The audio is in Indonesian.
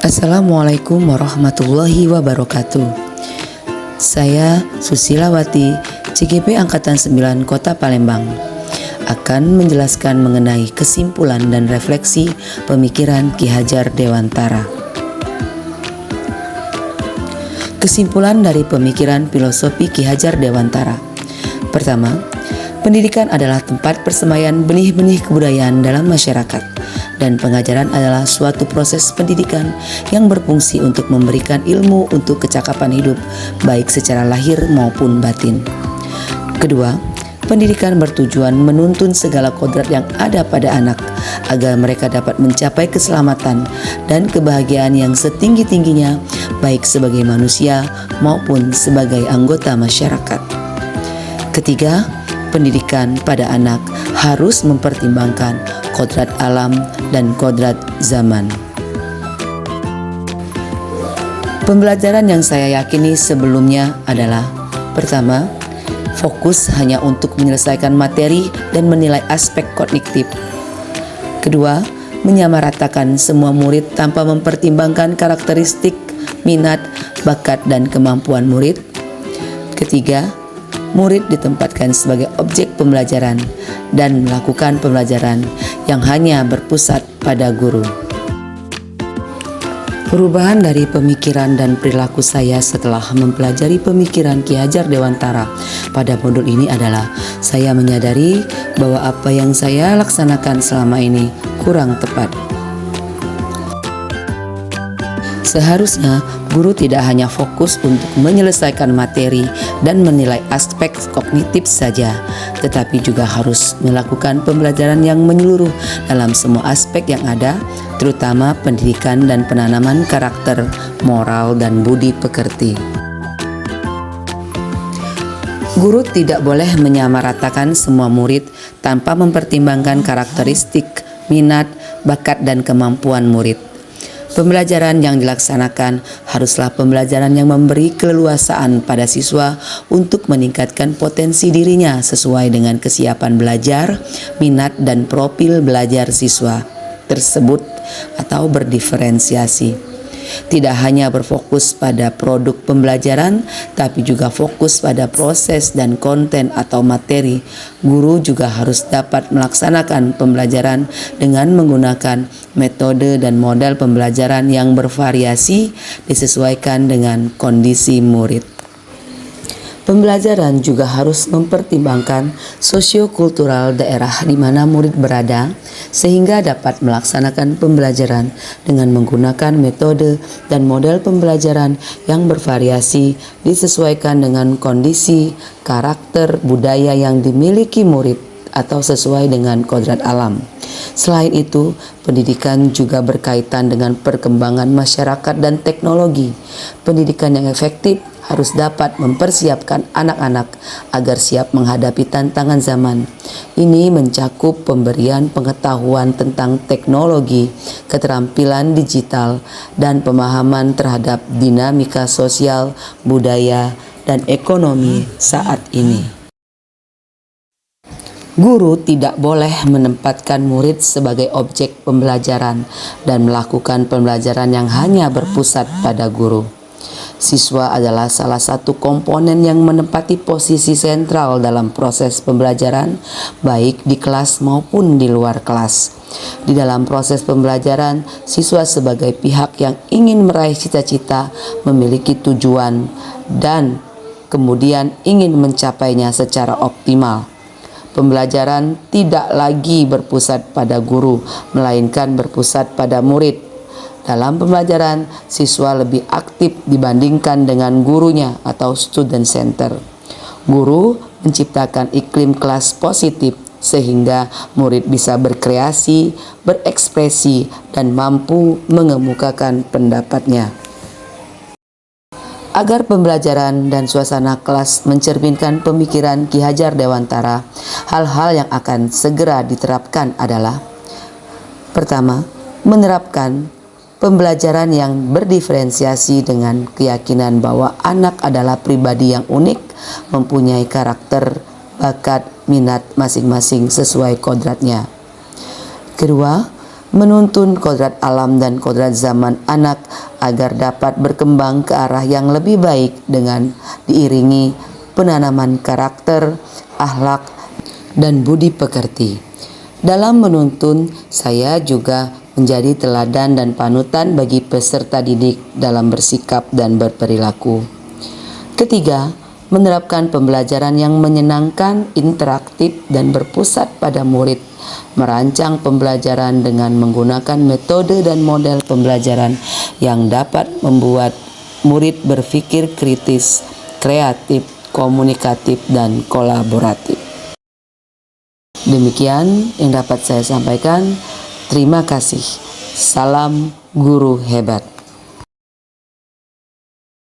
Assalamualaikum warahmatullahi wabarakatuh. Saya Susilawati, CGP Angkatan 9 Kota Palembang, akan menjelaskan mengenai kesimpulan dan refleksi pemikiran Ki Hajar Dewantara. Kesimpulan dari pemikiran filosofi Ki Hajar Dewantara. Pertama, pendidikan adalah tempat persemaian benih-benih kebudayaan dalam masyarakat, dan pengajaran adalah suatu proses pendidikan yang berfungsi untuk memberikan ilmu untuk kecakapan hidup, baik secara lahir maupun batin. Kedua, pendidikan bertujuan menuntun segala kodrat yang ada pada anak agar mereka dapat mencapai keselamatan dan kebahagiaan yang setinggi-tingginya, baik sebagai manusia maupun sebagai anggota masyarakat. Ketiga, pendidikan pada anak harus mempertimbangkan kodrat alam dan kodrat zaman. Pembelajaran yang saya yakini sebelumnya adalah: pertama, fokus hanya untuk menyelesaikan materi dan menilai aspek kognitif. Kedua, menyamaratakan semua murid tanpa mempertimbangkan karakteristik, minat, bakat, dan kemampuan murid. Ketiga, murid ditempatkan sebagai objek pembelajaran dan melakukan pembelajaran yang hanya berpusat pada guru. Perubahan dari pemikiran dan perilaku saya setelah mempelajari pemikiran Ki Hajar Dewantara pada modul ini adalah saya menyadari bahwa apa yang saya laksanakan selama ini kurang tepat. Seharusnya guru tidak hanya fokus untuk menyelesaikan materi dan menilai aspek kognitif saja, tetapi juga harus melakukan pembelajaran yang menyeluruh dalam semua aspek yang ada, terutama pendidikan dan penanaman karakter, moral, dan budi pekerti. Guru tidak boleh menyamaratakan semua murid tanpa mempertimbangkan karakteristik, minat, bakat, dan kemampuan murid. Pembelajaran yang dilaksanakan haruslah pembelajaran yang memberi keleluasaan pada siswa untuk meningkatkan potensi dirinya sesuai dengan kesiapan belajar, minat, dan profil belajar siswa tersebut atau berdiferensiasi. Tidak hanya berfokus pada produk pembelajaran, tapi juga fokus pada proses dan konten atau materi. Guru juga harus dapat melaksanakan pembelajaran dengan menggunakan metode dan model pembelajaran yang bervariasi disesuaikan dengan kondisi murid. Pembelajaran juga harus mempertimbangkan sosiokultural daerah di mana murid berada, sehingga dapat melaksanakan pembelajaran dengan menggunakan metode dan model pembelajaran yang bervariasi disesuaikan dengan kondisi, karakter, budaya yang dimiliki murid atau sesuai dengan kodrat alam. Selain itu, pendidikan juga berkaitan dengan perkembangan masyarakat dan teknologi. Pendidikan yang efektif harus dapat mempersiapkan anak-anak agar siap menghadapi tantangan zaman. Ini mencakup pemberian pengetahuan tentang teknologi, keterampilan digital, dan pemahaman terhadap dinamika sosial, budaya, dan ekonomi saat ini. Guru tidak boleh menempatkan murid sebagai objek pembelajaran dan melakukan pembelajaran yang hanya berpusat pada guru. Siswa adalah salah satu komponen yang menempati posisi sentral dalam proses pembelajaran, baik di kelas maupun di luar kelas. Di dalam proses pembelajaran, siswa sebagai pihak yang ingin meraih cita-cita, memiliki tujuan, dan kemudian ingin mencapainya secara optimal. Pembelajaran tidak lagi berpusat pada guru, melainkan berpusat pada murid. Dalam pembelajaran, siswa lebih aktif dibandingkan dengan gurunya atau student center. Guru menciptakan iklim kelas positif sehingga murid bisa berkreasi, berekspresi, dan mampu mengemukakan pendapatnya. Agar pembelajaran dan suasana kelas mencerminkan pemikiran Ki Hajar Dewantara, hal-hal yang akan segera diterapkan adalah: pertama, menerapkan pembelajaran yang berdiferensiasi dengan keyakinan bahwa anak adalah pribadi yang unik, mempunyai karakter, bakat, minat masing-masing sesuai kodratnya. Kedua, menuntun kodrat alam dan kodrat zaman anak agar dapat berkembang ke arah yang lebih baik dengan diiringi penanaman karakter, akhlak, dan budi pekerti. Dalam menuntun, saya juga menjadi teladan dan panutan bagi peserta didik dalam bersikap dan berperilaku. Ketiga, menerapkan pembelajaran yang menyenangkan, interaktif, dan berpusat pada murid. Merancang pembelajaran dengan menggunakan metode dan model pembelajaran yang dapat membuat murid berpikir kritis, kreatif, komunikatif, dan kolaboratif. Demikian yang dapat saya sampaikan. Terima kasih. Salam guru hebat.